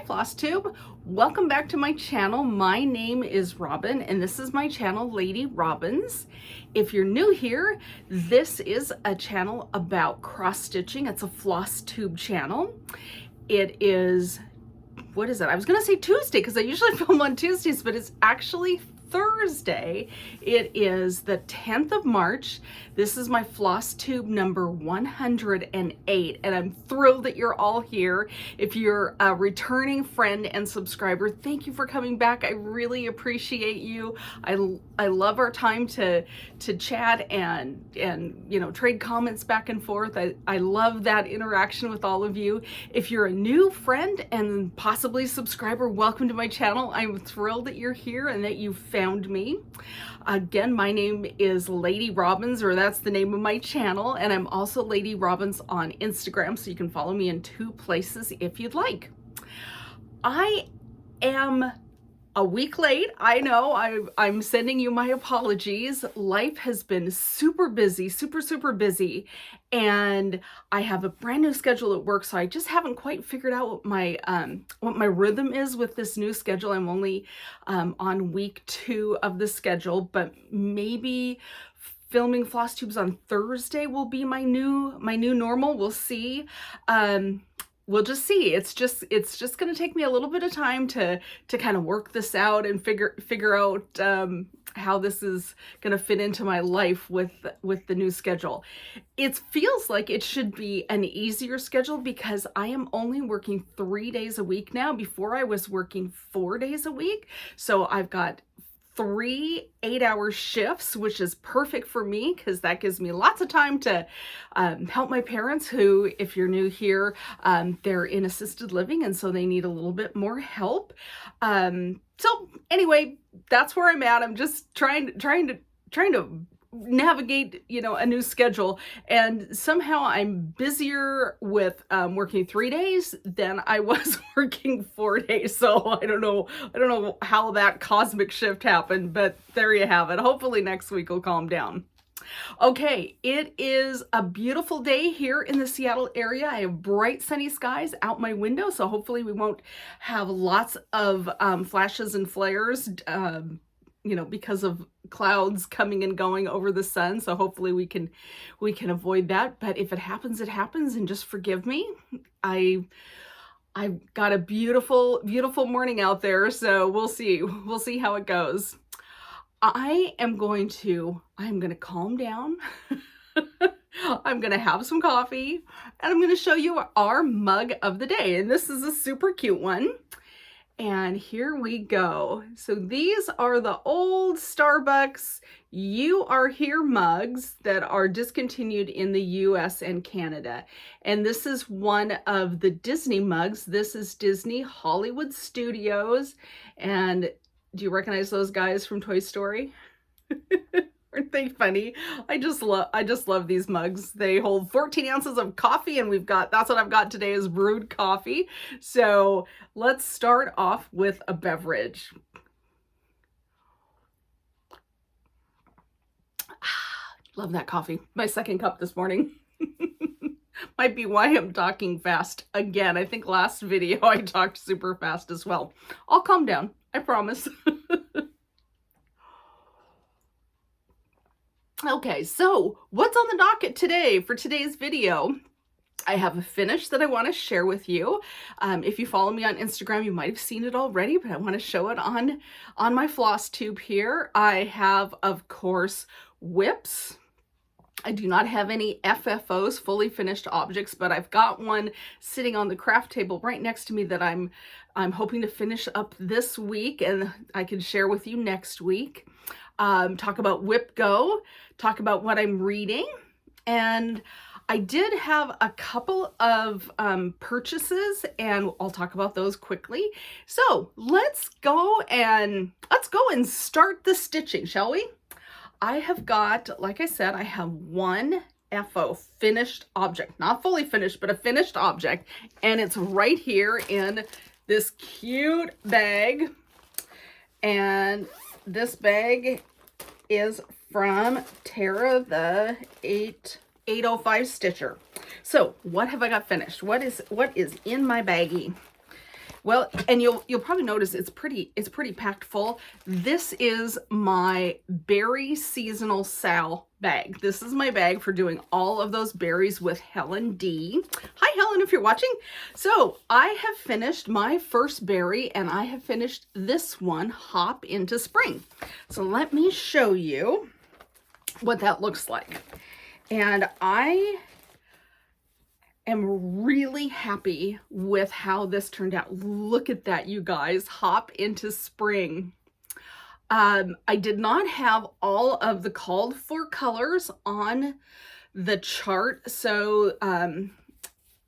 FlossTube. Welcome back to my channel. My name is Robin and this is my channel, Lady Robins. If you're new here, this is a channel about cross stitching. It's a FlossTube channel. It is, what is it? I was gonna say Tuesday because I usually film on Tuesdays, but it's actually Thursday. It is the 10th of March. This is my FlossTube number 108, and I'm thrilled that you're all here. If you're a returning friend and subscriber, thank you for coming back. I really appreciate you. I love our time to chat and you know, trade comments back and forth. I love that interaction with all of you. If you're a new friend and possibly subscriber, welcome to my channel. I'm thrilled that you're here and that you found me. Again, my name is Lady Robins, or that's the name of my channel, and I'm also Lady Robins on Instagram, so you can follow me in two places if you'd like. I am a week late. I know, I'm sending you my apologies. Life has been super busy, super busy, and I have a brand new schedule at work, so I just haven't quite figured out what my rhythm is with this new schedule. I'm only on week 2 of the schedule, but maybe filming FlossTubes on Thursday will be my new normal. We'll see. We'll just see. It's just going to take me a little bit of time to kind of work this out and figure out how this is going to fit into my life with the new schedule. It feels like it should be an easier schedule because I am only working 3 days a week now. Before I was working 4 days a week. So I've got 3 8-hour shifts, which is perfect for me because that gives me lots of time to help my parents who, if you're new here, they're in assisted living and so they need a little bit more help. So anyway, that's where I'm at. I'm just trying to navigate, you know, a new schedule, and somehow I'm busier with working 3 days than I was working 4 days. So I don't know how that cosmic shift happened, but there you have it. Hopefully next week will calm down. Okay, it is a beautiful day here in the Seattle area. I have bright sunny skies out my window, so hopefully we won't have lots of flashes and flares, you know, because of clouds coming and going over the sun. So hopefully we can avoid that. But if it happens, it happens, and just forgive me. I've got a beautiful morning out there, so we'll see how it goes. I'm going to calm down. I'm going to have some coffee, and I'm going to show you our mug of the day. And this is a super cute one. And here we go. So these are the old Starbucks You Are Here mugs that are discontinued in the US and Canada. And this is one of the Disney mugs. This is Disney Hollywood Studios. And do you recognize those guys from Toy Story? Aren't they funny? I just love these mugs. They hold 14 ounces of coffee, and that's what I've got today is brewed coffee. So let's start off with a beverage. Love that coffee. My second cup this morning. Might be why I'm talking fast again. I think last video I talked super fast as well. I'll calm down, I promise. Okay, so what's on the docket today for today's video? I have a finish that I want to share with you. If you follow me on Instagram, you might have seen it already, but I want to show it on my FlossTube here. I have, of course, whips. I do not have any FFOs, fully finished objects, but I've got one sitting on the craft table right next to me that I'm hoping to finish up this week, and I can share with you next week. Talk about Whip Go, talk about what I'm reading, and I did have a couple of purchases, and I'll talk about those quickly. So let's go and start the stitching, shall we? I have got, like I said, I have one FO finished object, not fully finished, but a finished object, and it's right here in this cute bag. And this bag is from Tara, the 805 Stitcher. So what have I got finished? What is in my baggie? Well, and you'll probably notice it's pretty packed full. This is my berry seasonal sal bag. This is my bag for doing all of those berries with Helen D. Hi Helen, if you're watching. So I have finished my first berry, and I have finished this one, Hop into Spring. So let me show you what that looks like. And I am really happy with how this turned out. Look at that, you guys. Hop into Spring. I did not have all of the called for colors on the chart. So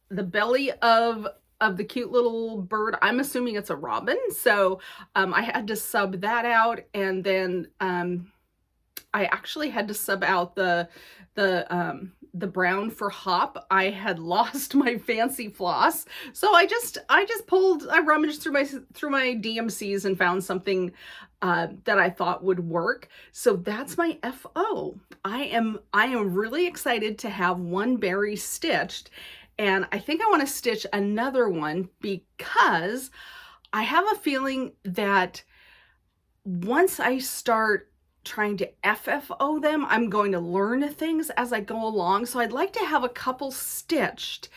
the belly of the cute little bird, I'm assuming it's a robin. So I had to sub that out, and then I actually had to sub out the brown for Hop. I had lost my fancy floss, so I rummaged through my DMCs and found something that I thought would work. So that's my FO. I am really excited to have one berry stitched, and I think I want to stitch another one because I have a feeling that once I start trying to FFO them, I'm going to learn things as I go along. So I'd like to have a couple stitched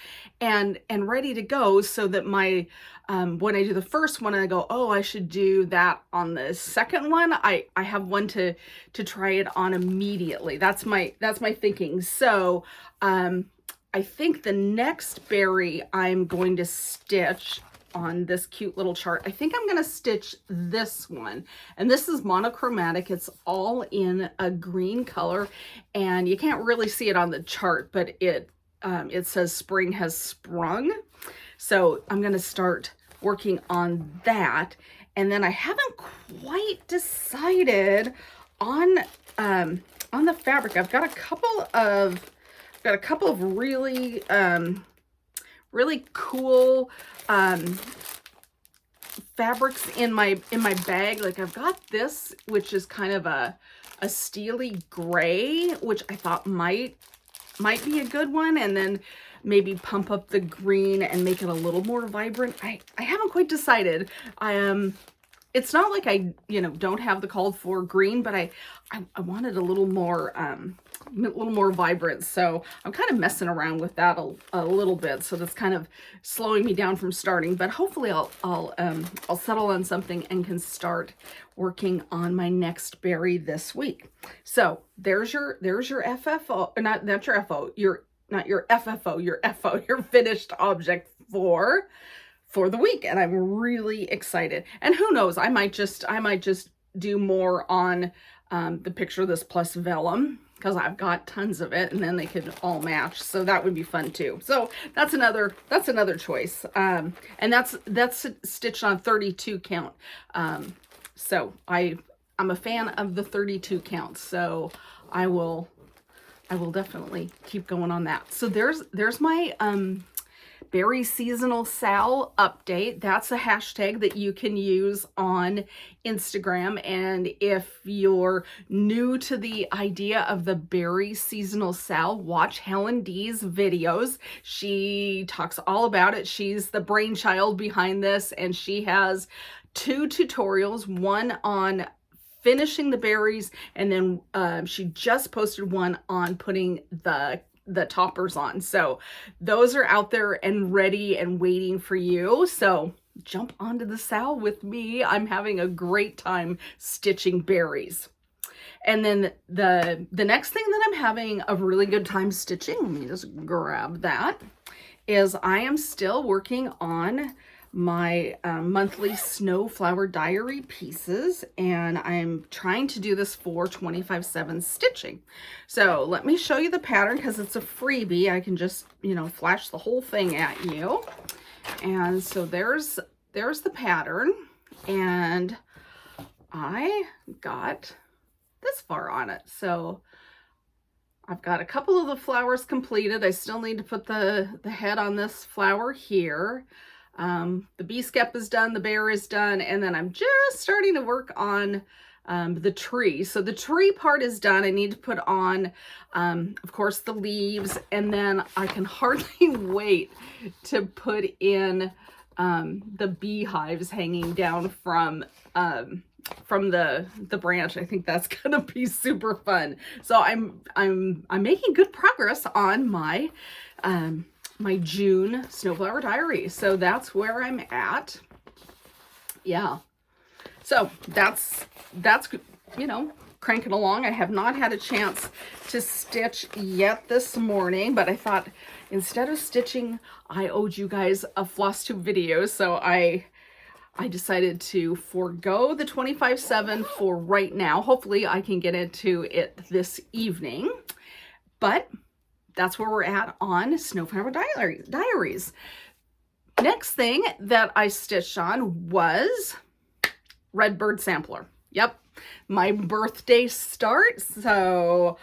and ready to go, so that my when I do the first one and I go, oh, I should do that on the second one, I have one to try it on immediately. That's my thinking. So I think the next berry I'm going to stitch on this cute little chart, I think I'm going to stitch this one, and this is monochromatic. It's all in a green color, and you can't really see it on the chart, but it says spring has sprung. So I'm going to start working on that, and then I haven't quite decided on the fabric. I've got a couple of really really cool fabrics in my bag. Like I've got this, which is kind of a steely gray, which I thought might be a good one, and then maybe pump up the green and make it a little more vibrant. I haven't quite decided. It's not like I don't have the called for green, but I wanted a little more vibrant, so I'm kind of messing around with that a little bit. So that's kind of slowing me down from starting, but hopefully I'll settle on something and can start working on my next berry this week. So there's your FFO, not your FO, not your FFO, your FO, your finished object for the week, and I'm really excited. And who knows, I might just do more on the picture of this Plus Vellum, because I've got tons of it, and then they could all match, so that would be fun too. So that's another choice, and that's stitched on 32 count. So I'm a fan of the 32 count, so I will definitely keep going on that. So there's my berry seasonal sal update. That's a hashtag that you can use on Instagram. And if you're new to the idea of the berry seasonal sal, watch Helen D's videos. She talks all about it. She's the brainchild behind this, and she has 2 tutorials, one on finishing the berries, and then she just posted one on putting the toppers on. So those are out there and ready and waiting for you. So jump onto the sal with me. I'm having a great time stitching berries. And then the next thing that I'm having a really good time stitching, let me just grab that, is I am still working on my monthly Snowflower Diary pieces, and I'm trying to do this for 25/7 stitching. So let me show you the pattern, because it's a freebie. I can just flash the whole thing at you. And so there's the pattern, and I got this far on it. So I've got a couple of the flowers completed. I still need to put the head on this flower here. The bee skep is done, the bear is done, and then I'm just starting to work on the tree. So the tree part is done. I need to put on, of course, the leaves, and then I can hardly wait to put in the beehives hanging down from the branch. I think that's gonna be super fun. So I'm making good progress on my my June Snowflower Diaries. So that's where I'm at. Yeah. So that's you know, cranking along. I have not had a chance to stitch yet this morning, but I thought instead of stitching, I owed you guys a FlossTube video, so I decided to forego the 25/7 for right now. Hopefully I can get into it this evening, but that's where we're at on Snowflower Diaries. Next thing that I stitched on was Redbird Sampler. Yep, my birthday start. So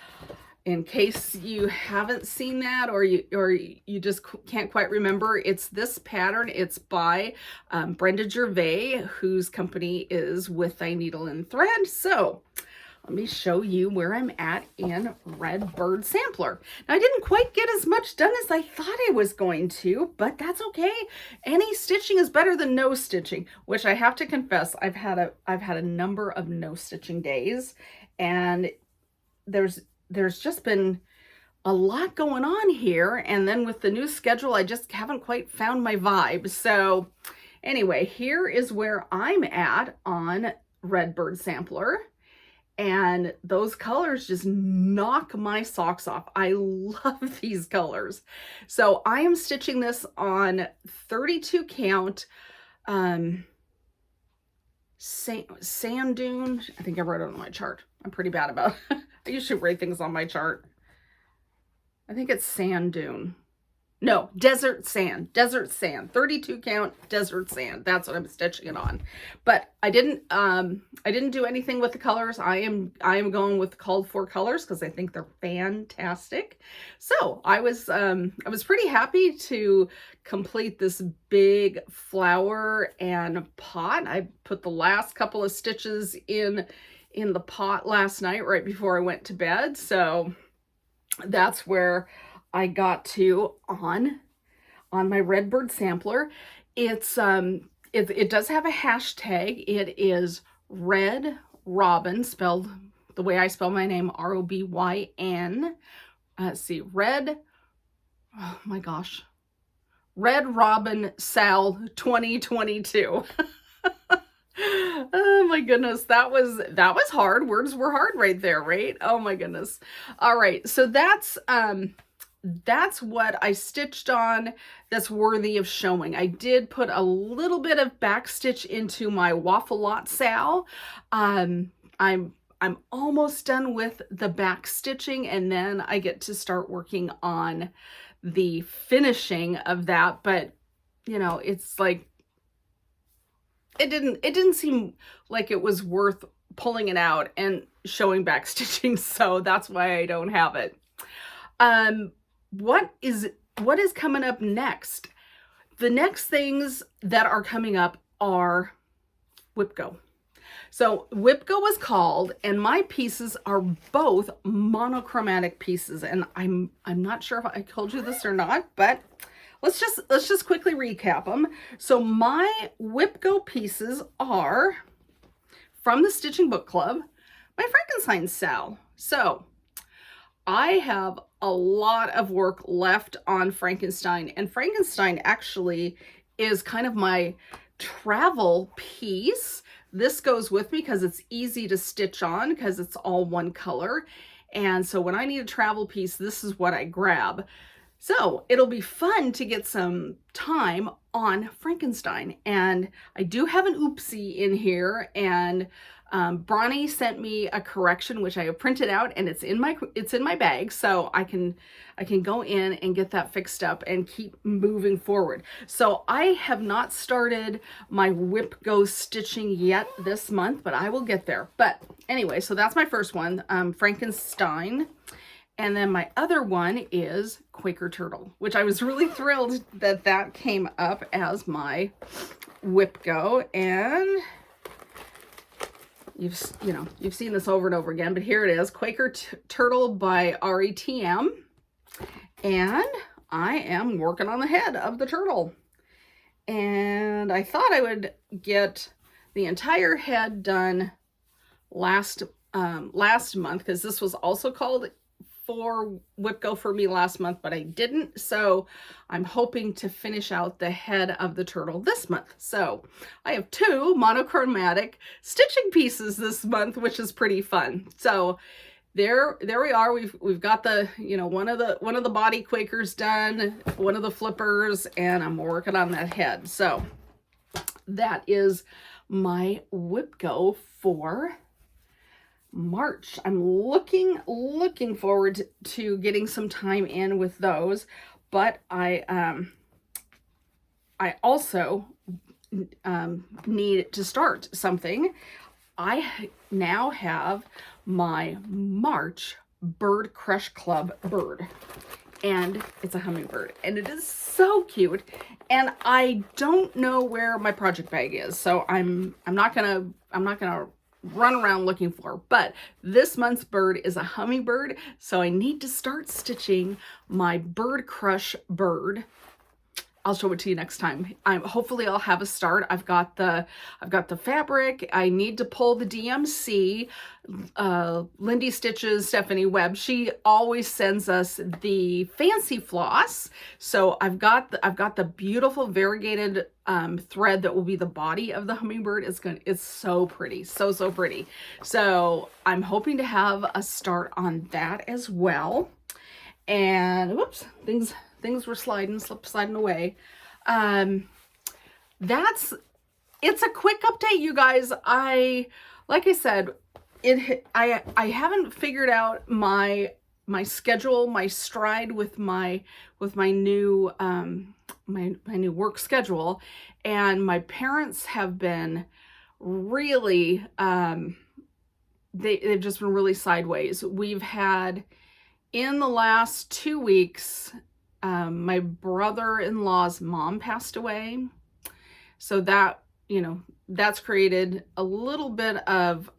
in case you haven't seen that, or you just can't quite remember, it's this pattern. It's by Brenda Gervais, whose company is With Thy Needle and Thread. So let me show you where I'm at in Redbird Sampler. Now, I didn't quite get as much done as I thought I was going to, but that's okay. Any stitching is better than no stitching, which I have to confess, I've had a number of no stitching days, and there's just been a lot going on here, and then with the new schedule, I just haven't quite found my vibe. So anyway, here is where I'm at on Redbird Sampler. And those colors just knock my socks off. I love these colors. So I am stitching this on 32 count sand dune. I think I wrote it on my chart. I'm pretty bad about it. I usually write things on my chart. I think it's sand dune. No, desert sand, 32 count desert sand. That's what I'm stitching it on. But I didn't do anything with the colors. I am going with called for colors because I think they're fantastic. So I was pretty happy to complete this big flower and pot. I put the last couple of stitches in the pot last night right before I went to bed. So that's where I got to on my Redbird Sampler. It's it does have a hashtag. It is Red Robin, spelled the way I spell my name, R-O-B-Y-N. Let's see, Red, oh my gosh, Red Robin Sal 2022. Oh my goodness, that was hard. Words were hard right there, right? Oh my goodness. All right, so that's what I stitched on that's worthy of showing. I did put a little bit of back stitch into my Waffle Lot Sal. I'm almost done with the back stitching, and then I get to start working on the finishing of that. But you know, it's like it didn't seem like it was worth pulling it out and showing back stitching, so that's why I don't have it. What is coming up next? The next things that are coming up are Whip Go. So Whip Go was called, and my pieces are both monochromatic pieces, and I'm not sure if I told you this or not, but let's just quickly recap them. So my Whip Go pieces are from the Stitching Book Club, my Frankenstein Sal. So I have a lot of work left on Frankenstein, and Frankenstein actually is kind of my travel piece. This goes with me because it's easy to stitch on because it's all one color. And so when I need a travel piece, this is what I grab. So it'll be fun to get some time on Frankenstein. And I do have an oopsie in here, and Bronnie sent me a correction, which I have printed out, and it's in my bag, so I can go in and get that fixed up and keep moving forward. So I have not started my Whip Go stitching yet this month, but I will get there. But anyway, so that's my first one, Frankenstein. And then my other one is Quaker Turtle, which I was really thrilled that came up as my Whip Go. And you've seen this over and over again, but here it is, Quaker Turtle by AuryTM. And I am working on the head of the turtle. And I thought I would get the entire head done last month, because this was also called for Whip Go for me last month, but I didn't. So I'm hoping to finish out the head of the turtle this month. So I have 2 monochromatic stitching pieces this month, which is pretty fun. So there we are. We've got the, you know, one of the body Quakers done, one of the flippers, and I'm working on that head. So that is my Whip Go for March. I'm looking forward to getting some time in with those, but I also need to start something. I now have my March Bird Crush Club bird, and it's a hummingbird, and it is so cute. And I don't know where my project bag is, so I'm not gonna run around looking for, but this month's bird is a hummingbird, so I need to start stitching my Bird Crush bird. I'll show it to you next time. Hopefully I'll have a start. I've got the fabric. I need to pull the DMC. Lindy Stitches, Stephanie Webb, she always sends us the fancy floss. So I've got the beautiful variegated thread that will be the body of the hummingbird. It's so pretty, so pretty. So I'm hoping to have a start on that as well. And whoops, things were sliding away. It's a quick update, you guys. Like I said, I haven't figured out my schedule, my stride with my new my new work schedule, and my parents have been really they've just been really sideways. We've had, in the last 2 weeks, my brother-in-law's mom passed away. So that, you know, that's created a little bit of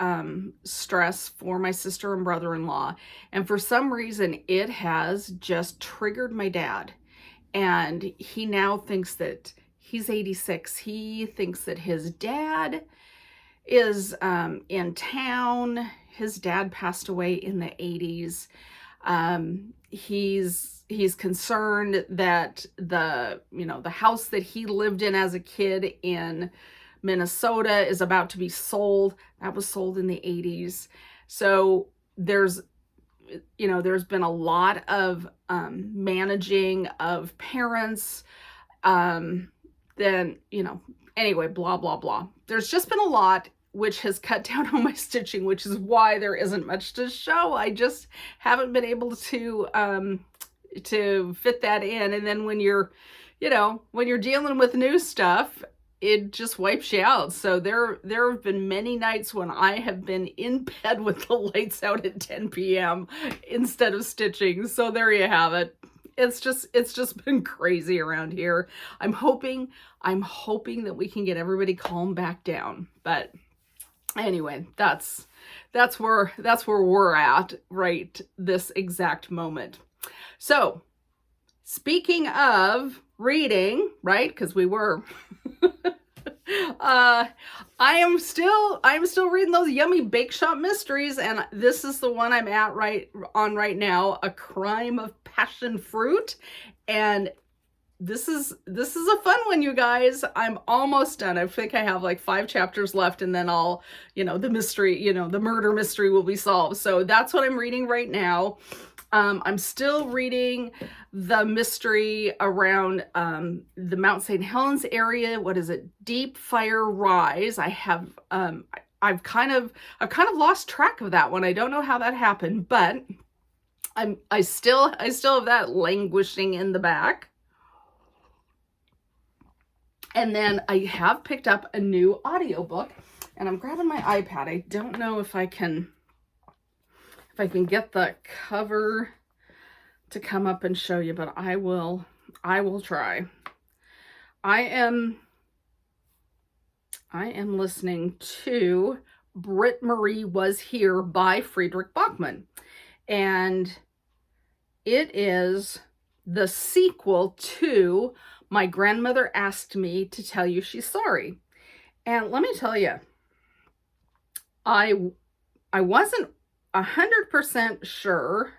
stress for my sister and brother-in-law. And for some reason, it has just triggered my dad. And he now thinks that he's 86. He thinks that his dad is in town. His dad passed away in the 80s. He's concerned that the house that he lived in as a kid in Minnesota is about to be sold. That was sold in the 80s. So there's been a lot of managing of parents. Anyway, blah, blah, blah. There's just been a lot, which has cut down on my stitching, which is why there isn't much to show. I just haven't been able to fit that in. And then when you're dealing with new stuff, it just wipes you out. So there have been many nights when I have been in bed with the lights out at 10 p.m. instead of stitching. So there you have it. It's just been crazy around here. I'm hoping that we can get everybody calmed back down. But anyway, that's where we're at right this exact moment. So, speaking of reading, right? Because we were, I am still reading those yummy bake shop mysteries, and this is the one I'm at right now, A Crime of Passion Fruit, and this is a fun one, you guys. I'm almost done. I think I have like 5 chapters left, and then I'll, the mystery, the murder mystery will be solved. So that's what I'm reading right now. I'm still reading the mystery around the Mount St. Helens area. What is it? Deep Fire Rise. I've kind of lost track of that one. I don't know how that happened, but I still have that languishing in the back. And then I have picked up a new audiobook, and I'm grabbing my iPad. I don't know if I can get the cover to come up and show you, but I will try. I am listening to Britt-Marie Was Here by Fredrik Backman, and it is the sequel to My grandmother asked me to tell you she's sorry. And let me tell you, I wasn't 100% sure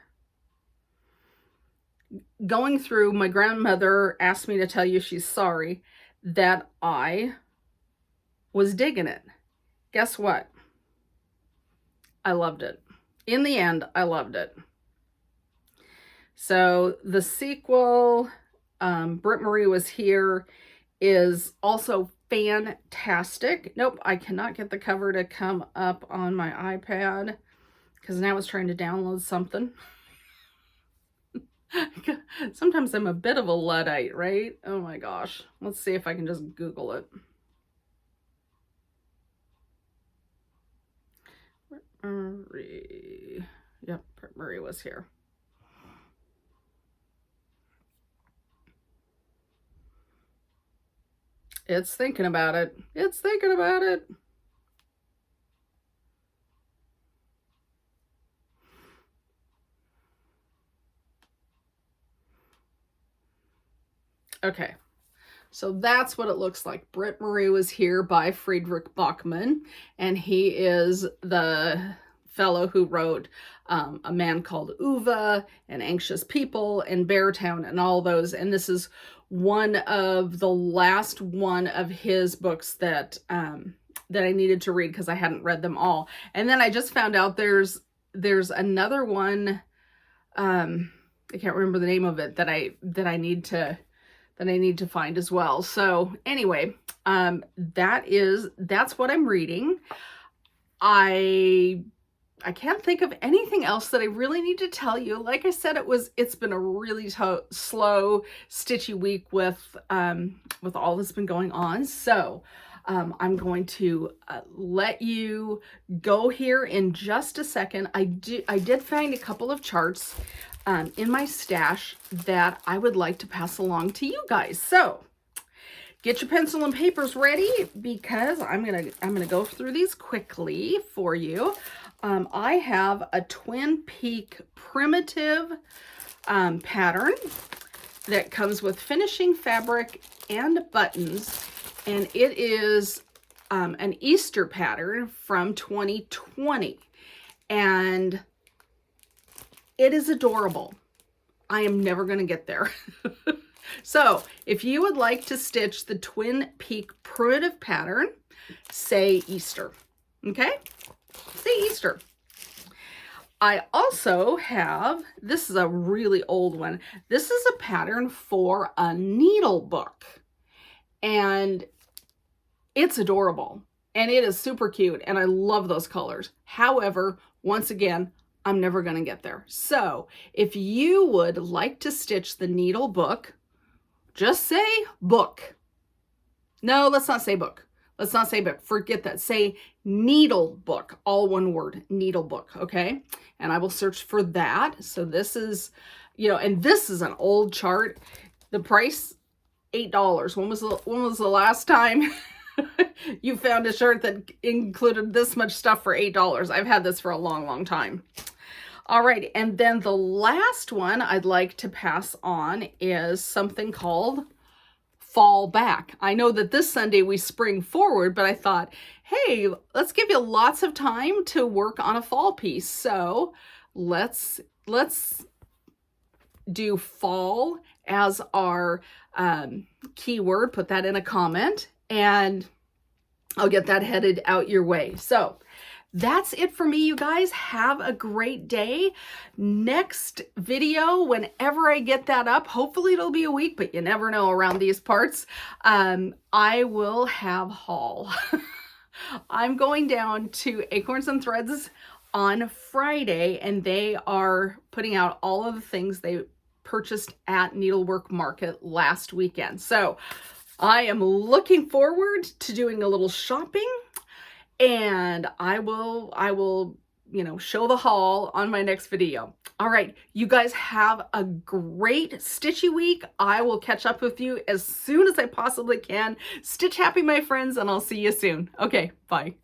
going through my grandmother asked me to tell you she's sorry that I was digging it. Guess what? I loved it. In the end, I loved it. So the sequel, Britt-Marie Was Here, is also fantastic. Nope, I cannot get the cover to come up on my iPad because now it's trying to download something. Sometimes I'm a bit of a Luddite, right? Oh my gosh. Let's see if I can just Google it. Britt-Marie. Yep, Britt-Marie Was Here. It's thinking about it. It's thinking about it. Okay, so that's what it looks like. Britt-Marie Was Here by Fredrik Backman, and he is the fellow who wrote A Man Called Uva and Anxious People and Beartown and all those. And this is one of the last one of his books that that I needed to read because I hadn't read them all. And then I just found out there's another one. I can't remember the name of it that I need to find as well. So anyway, that's what I'm reading. I can't think of anything else that I really need to tell you. Like I said, it's been a really slow, stitchy week with all that's been going on. So I'm going to let you go here in just a second. I did find a couple of charts in my stash that I would like to pass along to you guys. So get your pencil and papers ready because I'm gonna go through these quickly for you. I have a Twin Peak primitive pattern that comes with finishing fabric and buttons, and it is an Easter pattern from 2020, and it is adorable. I am never going to get there. So if you would like to stitch the Twin Peak primitive pattern, say Easter. Okay? Say Easter. I also have, this is a really old one. This is a pattern for a needle book. And it's adorable. And it is super cute. And I love those colors. However, once again, I'm never going to get there. So if you would like to stitch the needle book, just say book. No, let's not say book. Let's not say book. Forget that. Say needle book. All one word. Needle book. Okay. And I will search for that. So this is, and this is an old chart. The price, $8. When was the last time you found a shirt that included this much stuff for $8? I've had this for a long, long time. All right, and then the last one I'd like to pass on is something called Fall Back. I know that this Sunday we spring forward, but I thought, hey, let's give you lots of time to work on a fall piece. So let's do fall as our keyword. Put that in a comment, and I'll get that headed out your way. So that's it for me, you guys. Have a great day. Next video, whenever I get that up, hopefully it'll be a week, but you never know around these parts, I will have haul. I'm going down to Acorns and Threads on Friday, and they are putting out all of the things they purchased at Needlework Market last weekend. So I am looking forward to doing a little shopping. And I will, show the haul on my next video. All right, you guys have a great stitchy week. I will catch up with you as soon as I possibly can. Stitch happy, my friends, and I'll see you soon. Okay, bye.